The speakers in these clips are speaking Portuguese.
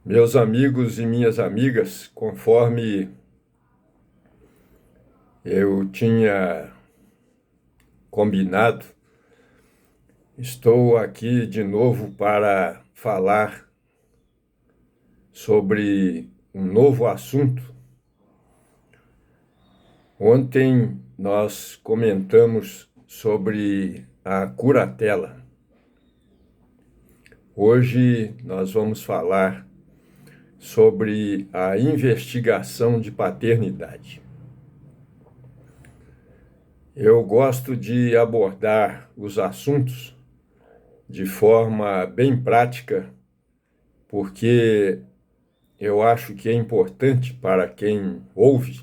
Meus amigos e minhas amigas, conforme eu tinha combinado, estou aqui de novo para falar sobre um novo assunto. Ontem nós comentamos sobre a curatela. Hoje nós vamos falar sobre a investigação de paternidade. Eu gosto de abordar os assuntos de forma bem prática, porque eu acho que é importante para quem ouve.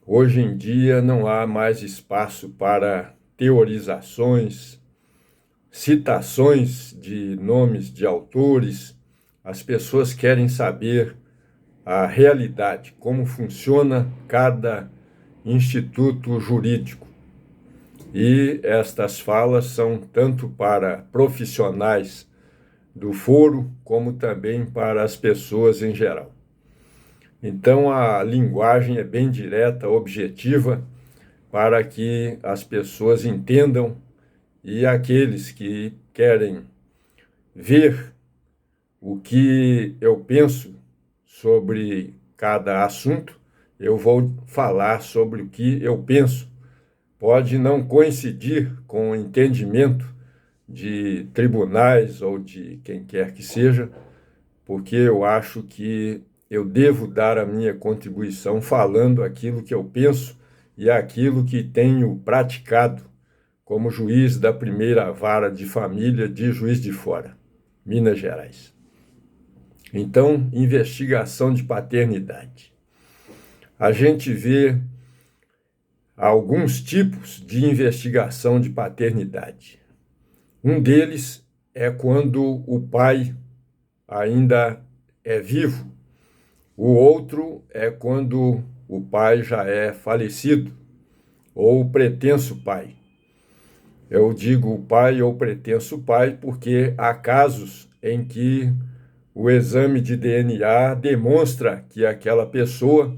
Hoje em dia não há mais espaço para teorizações, citações de nomes de autores. As pessoas querem saber a realidade, como funciona cada instituto jurídico. E estas falas são tanto para profissionais do foro, como também para as pessoas em geral. Então, a linguagem é bem direta, objetiva, para que as pessoas entendam e aqueles que querem ver o que eu penso sobre cada assunto, eu vou falar sobre o que eu penso. Pode não coincidir com o entendimento de tribunais ou de quem quer que seja, porque eu acho que eu devo dar a minha contribuição falando aquilo que eu penso e aquilo que tenho praticado como juiz da primeira vara de família de Juiz de Fora, Minas Gerais. Então, investigação de paternidade. A gente vê alguns tipos de investigação de paternidade. Um deles é quando o pai ainda é vivo. O outro é quando o pai já é falecido, ou o pretenso pai. Eu digo pai ou pretenso pai porque há casos em que o exame de DNA demonstra que aquela pessoa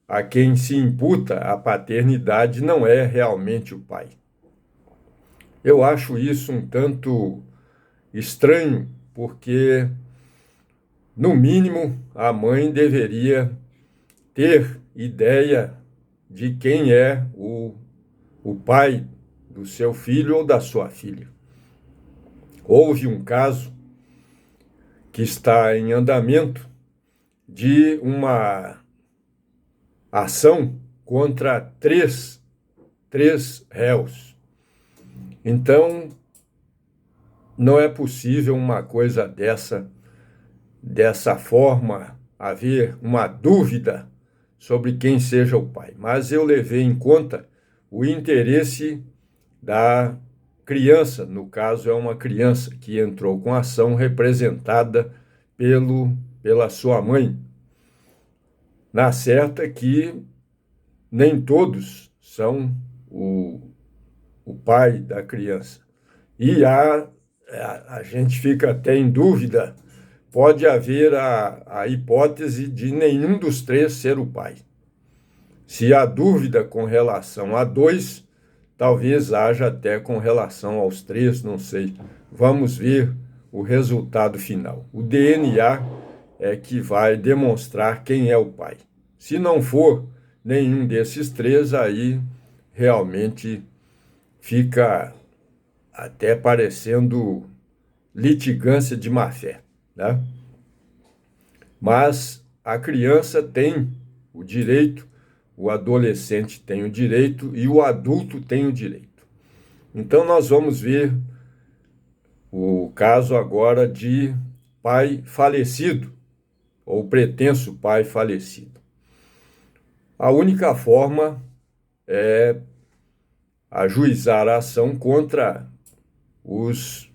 a quem se imputa a paternidade não é realmente o pai. Eu acho isso um tanto estranho, porque, no mínimo, a mãe deveria ter ideia de quem é o pai do seu filho ou da sua filha. Houve um caso que está em andamento de uma ação contra três réus. Então, não é possível uma coisa dessa forma, haver uma dúvida sobre quem seja o pai. Mas eu levei em conta o interesse da criança, no caso é uma criança que entrou com a ação representada pela sua mãe. Na certa que nem todos são o pai da criança. E a gente fica até em dúvida, pode haver a hipótese de nenhum dos três ser o pai. Se há dúvida com relação a dois, talvez haja até com relação aos três, não sei. Vamos ver o resultado final. O DNA é que vai demonstrar quem é o pai. Se não for nenhum desses três, aí realmente fica até parecendo litigância de má-fé, né? Mas a criança tem o direito, o adolescente tem o direito e o adulto tem o direito. Então nós vamos ver o caso agora de pai falecido, ou pretenso pai falecido. A única forma é ajuizar a ação contra os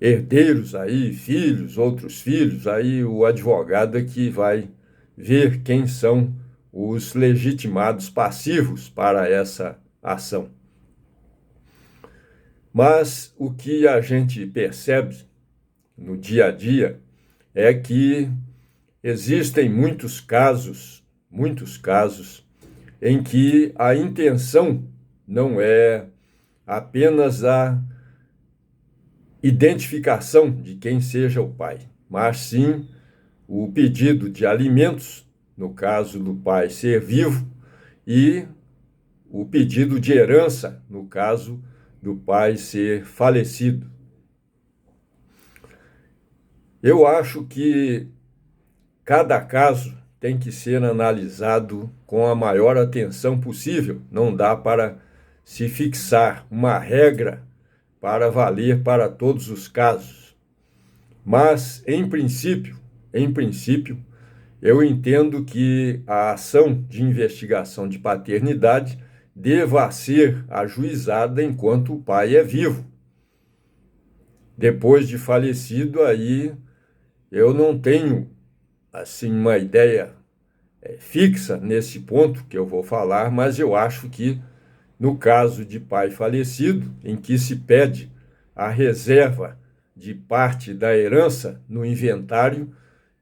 herdeiros aí, filhos, outros filhos, aí o advogado é que vai ver quem são os legitimados passivos para essa ação. Mas o que a gente percebe no dia a dia é que existem muitos casos em que a intenção não é apenas a identificação de quem seja o pai, mas sim o pedido de alimentos, no caso do pai ser vivo, e o pedido de herança, no caso do pai ser falecido. Eu acho que cada caso tem que ser analisado com a maior atenção possível. Não dá para se fixar uma regra para valer para todos os casos. Mas, em princípio, eu entendo que a ação de investigação de paternidade deva ser ajuizada enquanto o pai é vivo. Depois de falecido, aí eu não tenho assim uma ideia fixa nesse ponto que eu vou falar, mas eu acho que no caso de pai falecido, em que se pede a reserva de parte da herança no inventário,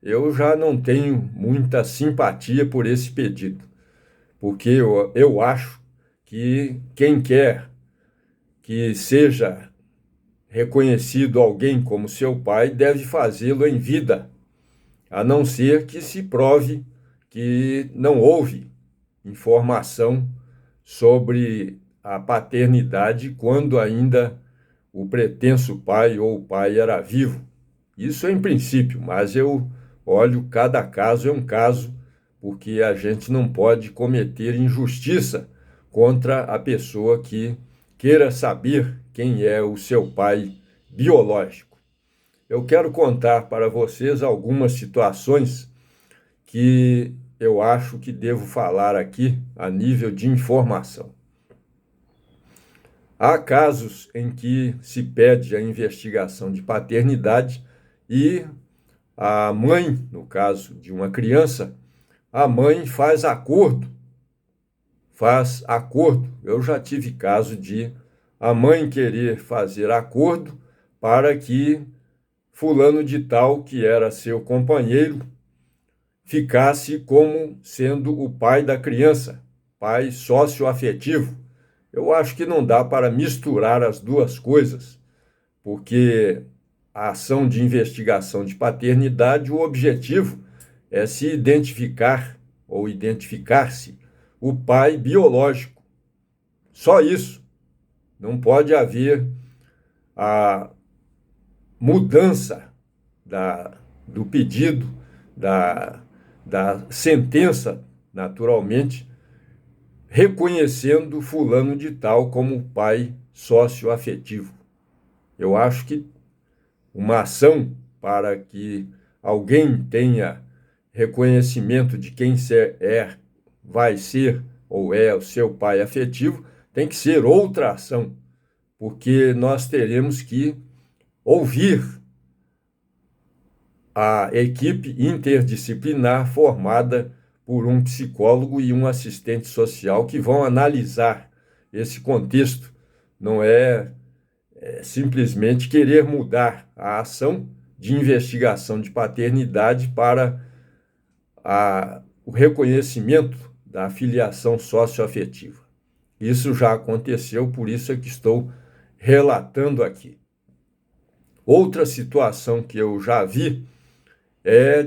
eu já não tenho muita simpatia por esse pedido, porque eu acho que quem quer que seja reconhecido alguém como seu pai deve fazê-lo em vida, a não ser que se prove que não houve informação sobre a paternidade quando ainda o pretenso pai ou o pai era vivo. Isso é em princípio, mas eu olho cada caso é um caso, porque a gente não pode cometer injustiça contra a pessoa que queira saber quem é o seu pai biológico. Eu quero contar para vocês algumas situações que eu acho que devo falar aqui a nível de informação. Há casos em que se pede a investigação de paternidade e a mãe, no caso de uma criança, a mãe faz acordo. Eu já tive caso de a mãe querer fazer acordo para que fulano de tal, que era seu companheiro, ficasse como sendo o pai da criança, pai socioafetivo. Eu acho que não dá para misturar as duas coisas, porque a ação de investigação de paternidade, o objetivo é se identificar ou identificar-se o pai biológico. Só isso. Não pode haver a mudança do pedido, da sentença, naturalmente, reconhecendo fulano de tal como pai socioafetivo. Eu acho que uma ação para que alguém tenha reconhecimento de quem vai ser ou é o seu pai afetivo, tem que ser outra ação, porque nós teremos que ouvir a equipe interdisciplinar formada por um psicólogo e um assistente social que vão analisar esse contexto. Não é simplesmente querer mudar a ação de investigação de paternidade para o reconhecimento da filiação socioafetiva. Isso já aconteceu, por isso é que estou relatando aqui. Outra situação que eu já vi é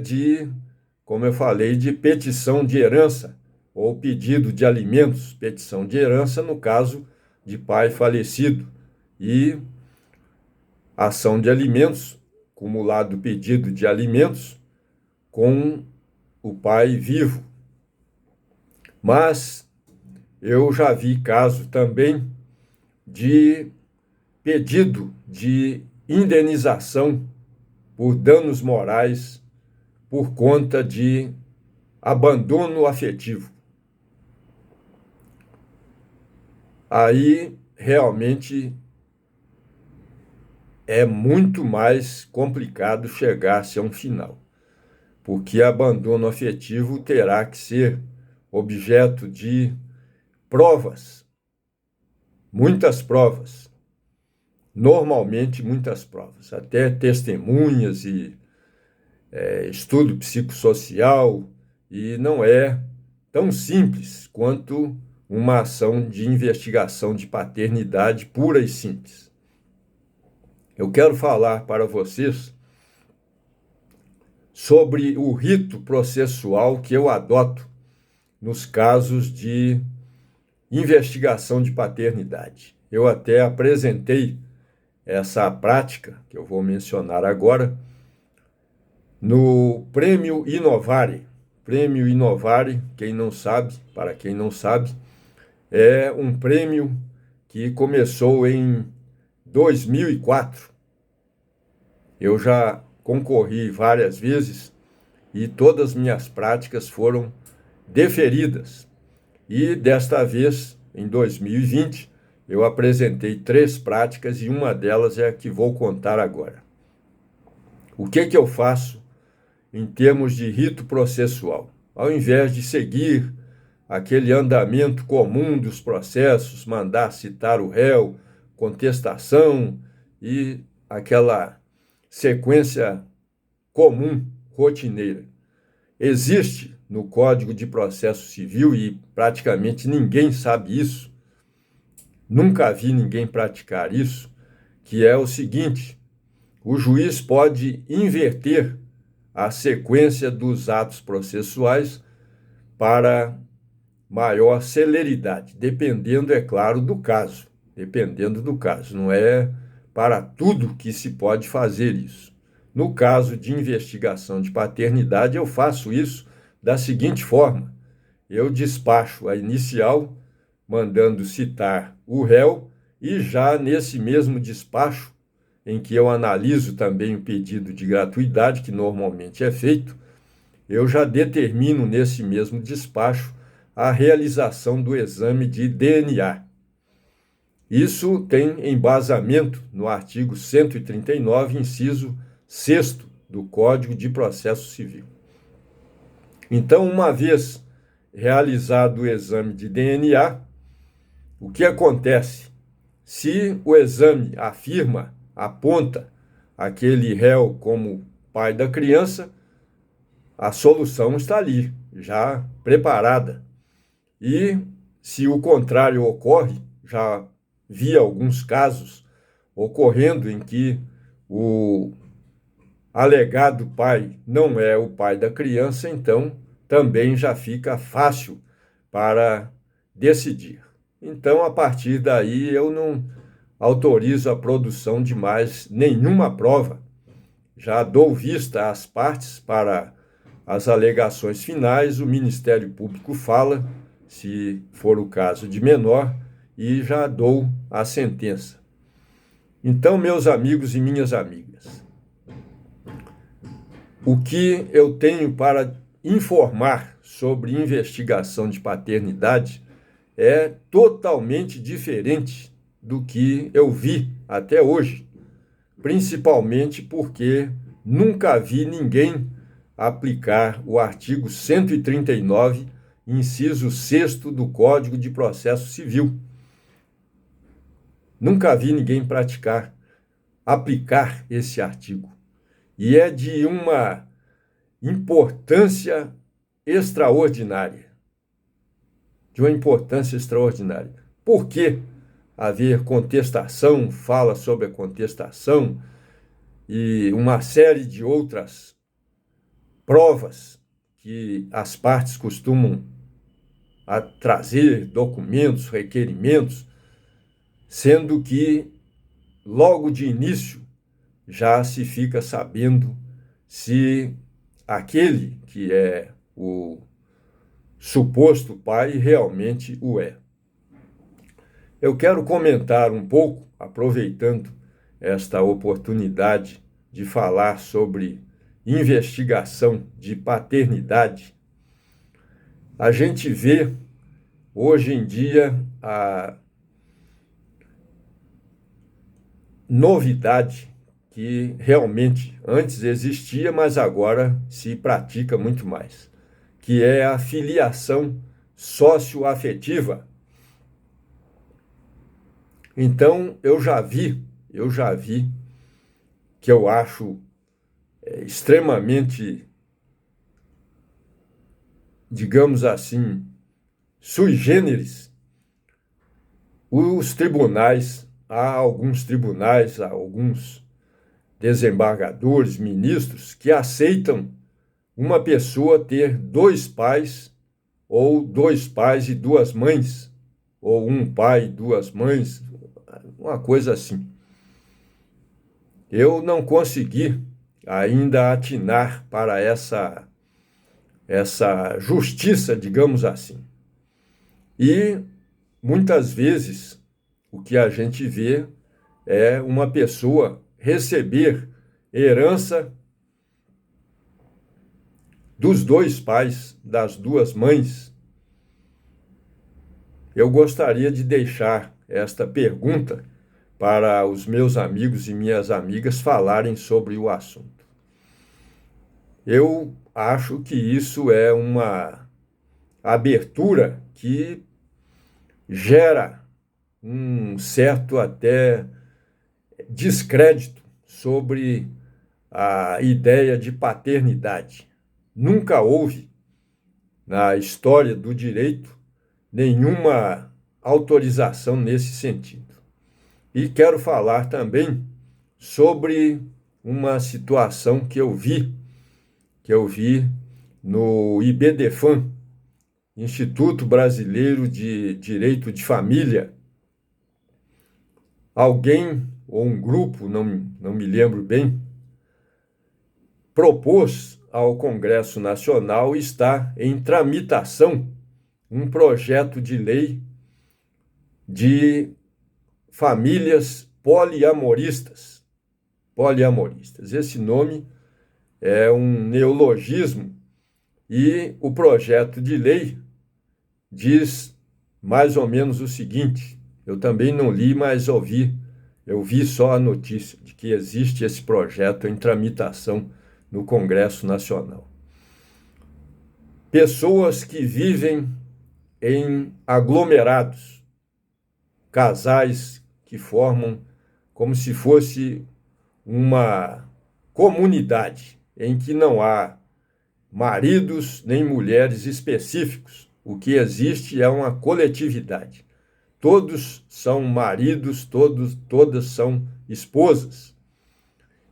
como eu falei, de petição de herança ou pedido de alimentos, petição de herança no caso de pai falecido e ação de alimentos, acumulado pedido de alimentos com o pai vivo. Mas eu já vi caso também de pedido de indenização por danos morais por conta de abandono afetivo. Aí realmente é muito mais complicado chegar-se a um final, porque abandono afetivo terá que ser objeto de provas, muitas provas, normalmente muitas provas, até testemunhas estudo psicossocial, e não é tão simples quanto uma ação de investigação de paternidade pura e simples. Eu quero falar para vocês sobre o rito processual que eu adoto nos casos de investigação de paternidade. Eu até apresentei essa prática, que eu vou mencionar agora, no Prêmio Inovare. Prêmio Inovare, para quem não sabe, é um prêmio que começou em 2004. Eu já concorri várias vezes e todas as minhas práticas foram deferidas. E desta vez, em 2020, eu apresentei 3 práticas e uma delas é a que vou contar agora. O que eu faço em termos de rito processual? Ao invés de seguir aquele andamento comum dos processos, mandar citar o réu, contestação e aquela sequência comum, rotineira. Existe no Código de Processo Civil, e praticamente ninguém sabe isso, nunca vi ninguém praticar isso, que é o seguinte: o juiz pode inverter a sequência dos atos processuais para maior celeridade, dependendo, é claro, do caso. Dependendo do caso. Não é para tudo que se pode fazer isso. No caso de investigação de paternidade, eu faço isso da seguinte forma: eu despacho a inicial, mandando citar o réu, e já nesse mesmo despacho, em que eu analiso também o pedido de gratuidade, que normalmente é feito, eu já determino nesse mesmo despacho a realização do exame de DNA. Isso tem embasamento no artigo 139, inciso 6º do Código de Processo Civil. Então, uma vez realizado o exame de DNA, o que acontece? Se o exame afirma, aponta aquele réu como pai da criança, a solução está ali, já preparada. E se o contrário ocorre, já vi alguns casos ocorrendo em que o alegado pai não é o pai da criança, então também já fica fácil para decidir. Então, a partir daí, eu não autorizo a produção de mais nenhuma prova. Já dou vista às partes para as alegações finais, o Ministério Público fala, se for o caso de menor, e já dou a sentença. Então, meus amigos e minhas amigas, o que eu tenho para informar sobre investigação de paternidade é totalmente diferente do que eu vi até hoje, principalmente porque nunca vi ninguém aplicar o artigo 139, inciso 6º do Código de Processo Civil. Nunca vi ninguém aplicar esse artigo. E é de uma importância extraordinária. De uma importância extraordinária. Por que haver contestação, fala sobre a contestação e uma série de outras provas que as partes costumam trazer, documentos, requerimentos, sendo que logo de início já se fica sabendo se aquele que é o suposto pai realmente o é. Eu quero comentar um pouco, aproveitando esta oportunidade de falar sobre investigação de paternidade. A gente vê hoje em dia a novidade que realmente antes existia, mas agora se pratica muito mais, que é a filiação socioafetiva. Então, eu já vi, que eu acho extremamente, digamos assim, sui generis, os tribunais, há alguns desembargadores, ministros, que aceitam uma pessoa ter dois pais, ou dois pais e duas mães, ou um pai e duas mães, uma coisa assim. Eu não consegui ainda atinar para essa justiça, digamos assim. E muitas vezes o que a gente vê é uma pessoa receber herança dos dois pais, das duas mães. Eu gostaria de deixar esta pergunta para os meus amigos e minhas amigas falarem sobre o assunto. Eu acho que isso é uma abertura que gera um certo até descrédito sobre a ideia de paternidade. Nunca houve, na história do direito, nenhuma autorização nesse sentido. E quero falar também sobre uma situação que eu vi no IBDFAM, Instituto Brasileiro de Direito de Família. Alguém ou um grupo, não me lembro bem, propôs ao Congresso Nacional, está em tramitação, um projeto de lei de famílias poliamoristas. Esse nome é um neologismo e o projeto de lei diz mais ou menos o seguinte: eu também não li, mas eu vi só a notícia de que existe esse projeto em tramitação no Congresso Nacional. Pessoas que vivem em aglomerados, casais que formam como se fosse uma comunidade em que não há maridos nem mulheres específicos. O que existe é uma coletividade. Todos são maridos, todas são esposas.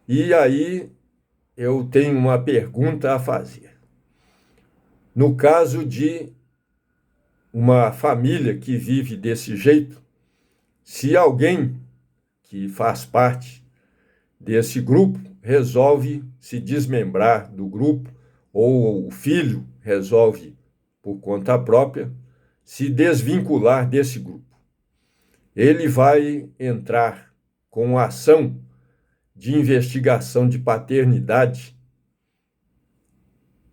E aí eu tenho uma pergunta a fazer. No caso de uma família que vive desse jeito, se alguém que faz parte desse grupo resolve se desmembrar do grupo, ou o filho resolve, por conta própria, se desvincular desse grupo, ele vai entrar com a ação de investigação de paternidade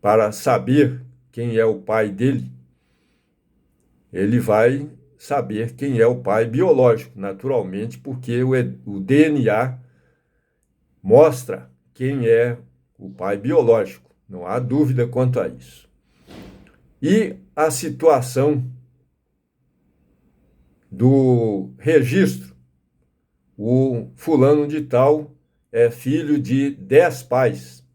para saber quem é o pai dele. Ele vai saber quem é o pai biológico, naturalmente, porque o DNA mostra quem é o pai biológico. Não há dúvida quanto a isso. E a situação do registro. O fulano de tal é filho de 10 pais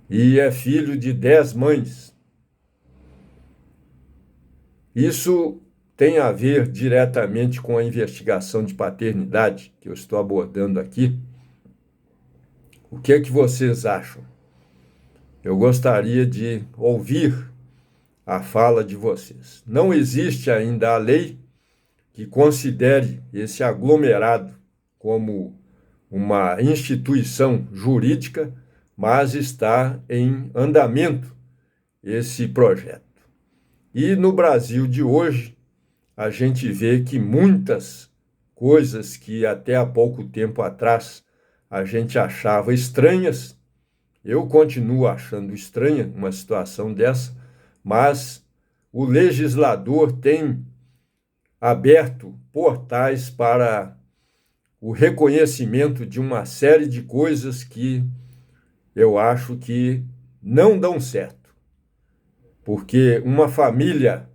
e é filho de 10 mães. Isso tem a ver diretamente com a investigação de paternidade que eu estou abordando aqui. O que é que vocês acham? Eu gostaria de ouvir a fala de vocês. Não existe ainda a lei que considere esse aglomerado como uma instituição jurídica, mas está em andamento esse projeto. E no Brasil de hoje, a gente vê que muitas coisas que até há pouco tempo atrás a gente achava estranhas, eu continuo achando estranha uma situação dessa, mas o legislador tem aberto portais para o reconhecimento de uma série de coisas que eu acho que não dão certo. Porque uma família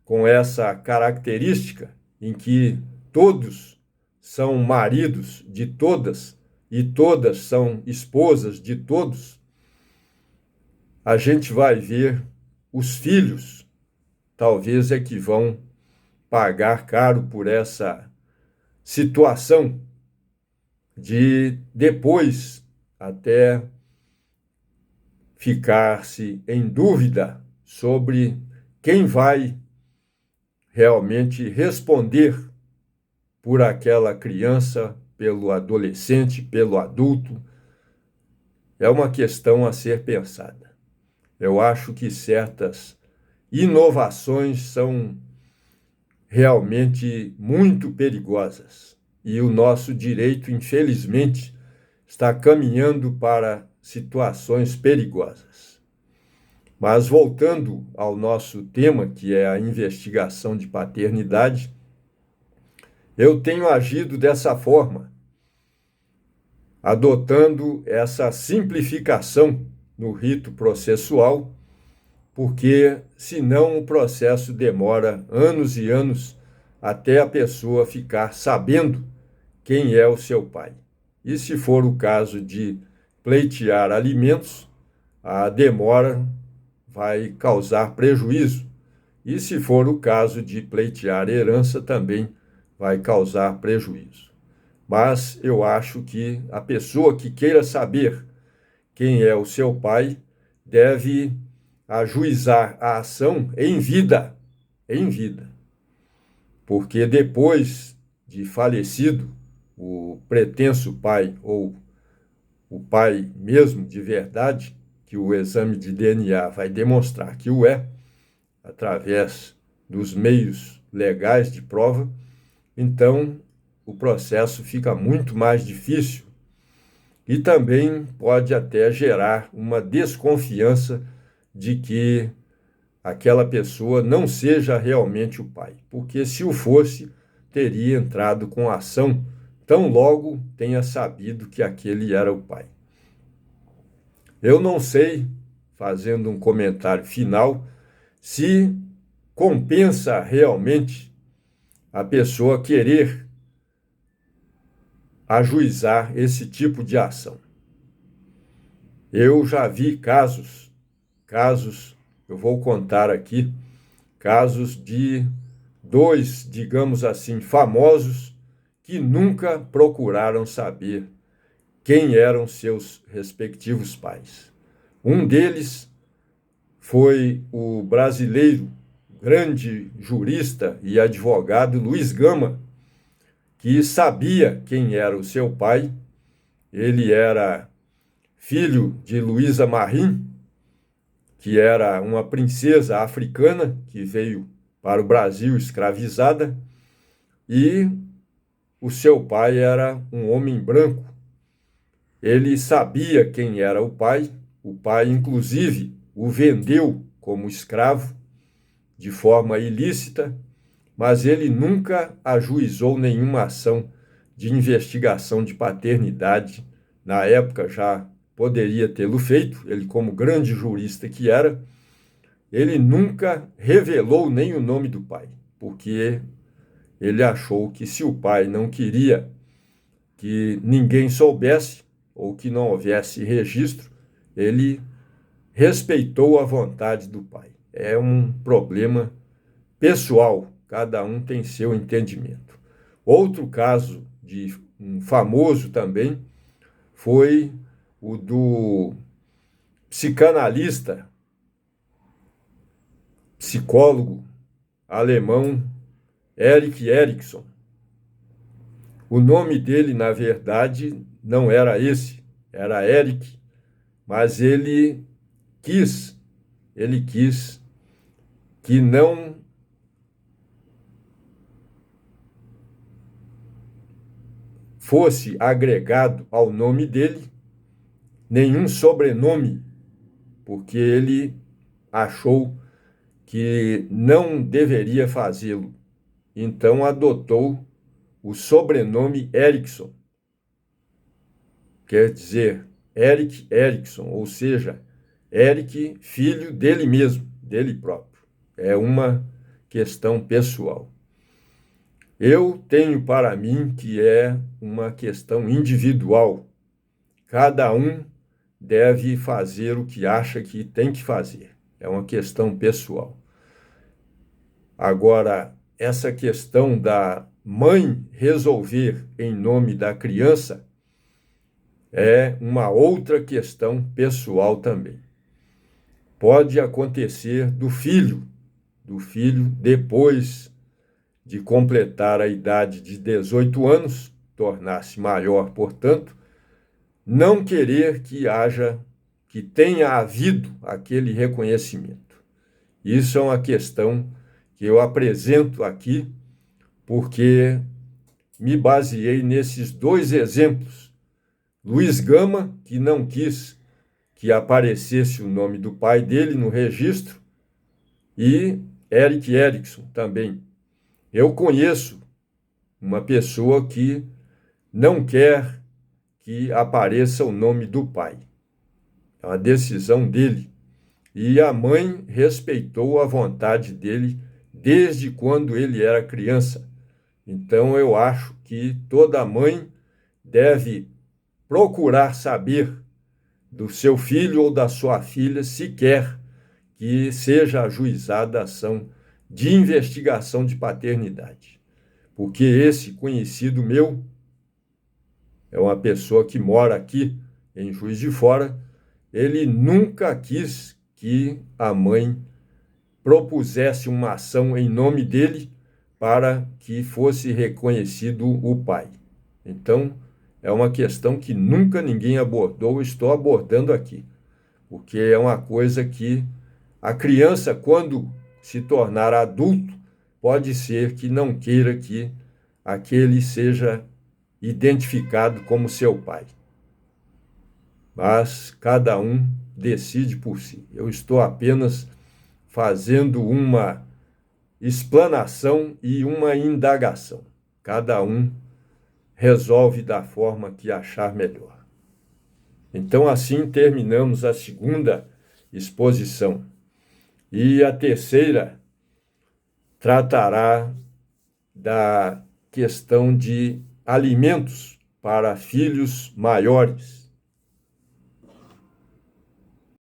com essa característica, em que todos são maridos de todas, e todas são esposas de todos, a gente vai ver os filhos, talvez é que vão pagar caro por essa situação de depois até ficar-se em dúvida sobre quem vai realmente responder por aquela criança, pelo adolescente, pelo adulto. É uma questão a ser pensada. Eu acho que certas inovações são realmente muito perigosas e o nosso direito, infelizmente, está caminhando para situações perigosas. Mas voltando ao nosso tema, que é a investigação de paternidade, eu tenho agido dessa forma, adotando essa simplificação no rito processual, porque senão o processo demora anos e anos até a pessoa ficar sabendo quem é o seu pai. E se for o caso de pleitear alimentos, a demora vai causar prejuízo. E se for o caso de pleitear herança, também vai causar prejuízo. Mas eu acho que a pessoa que queira saber quem é o seu pai deve ajuizar a ação em vida, porque depois de falecido o pretenso pai ou o pai mesmo de verdade, que o exame de DNA vai demonstrar que o é, através dos meios legais de prova, então o processo fica muito mais difícil e também pode até gerar uma desconfiança de que aquela pessoa não seja realmente o pai, porque se o fosse, teria entrado com ação tão logo tenha sabido que aquele era o pai. Eu não sei, fazendo um comentário final, se compensa realmente a pessoa querer ajuizar esse tipo de ação. Eu já vi casos, eu vou contar aqui, casos de dois, digamos assim, famosos que nunca procuraram saber quem eram seus respectivos pais. Um deles foi o brasileiro, grande jurista e advogado Luiz Gama, que sabia quem era o seu pai. Ele era filho de Luísa Marim, que era uma princesa africana que veio para o Brasil escravizada, e o seu pai era um homem branco. Ele sabia quem era o pai inclusive o vendeu como escravo de forma ilícita, mas ele nunca ajuizou nenhuma ação de investigação de paternidade. Na época já poderia tê-lo feito, ele como grande jurista que era, ele nunca revelou nem o nome do pai, porque ele achou que se o pai não queria que ninguém soubesse, ou que não houvesse registro, ele respeitou a vontade do pai. É um problema pessoal, cada um tem seu entendimento. Outro caso de um famoso também foi o do psicanalista, psicólogo alemão Erik Erikson. O nome dele, na verdade, não era esse, era Erik, mas ele quis que não fosse agregado ao nome dele nenhum sobrenome, porque ele achou que não deveria fazê-lo. Então adotou o sobrenome Erikson, quer dizer Erik Erikson, ou seja, Erik, filho dele mesmo, dele próprio. É uma questão pessoal. Eu tenho para mim que é uma questão individual cada um deve fazer o que acha que tem que fazer. É uma questão pessoal. Agora, essa questão da mãe resolver em nome da criança é uma outra questão pessoal também. Pode acontecer do filho depois de completar a idade de 18 anos, tornar-se maior, portanto, não querer que tenha havido aquele reconhecimento. Isso é uma questão que eu apresento aqui porque me baseei nesses dois exemplos. Luiz Gama, que não quis que aparecesse o nome do pai dele no registro, e Eric Erickson também. Eu conheço uma pessoa que não quer que apareça o nome do pai. É uma decisão dele. E a mãe respeitou a vontade dele desde quando ele era criança. Então, eu acho que toda mãe deve procurar saber do seu filho ou da sua filha se quer que seja ajuizada a ação de investigação de paternidade. Porque esse conhecido meu é uma pessoa que mora aqui em Juiz de Fora, ele nunca quis que a mãe propusesse uma ação em nome dele para que fosse reconhecido o pai. Então, é uma questão que nunca ninguém abordou, estou abordando aqui, porque é uma coisa que a criança, quando se tornar adulto, pode ser que não queira que aquele seja identificado como seu pai. Mas cada um decide por si. Eu estou apenas fazendo uma explanação e uma indagação. Cada um resolve da forma que achar melhor. Então, assim terminamos a segunda exposição. E a terceira tratará da questão de alimentos para filhos maiores.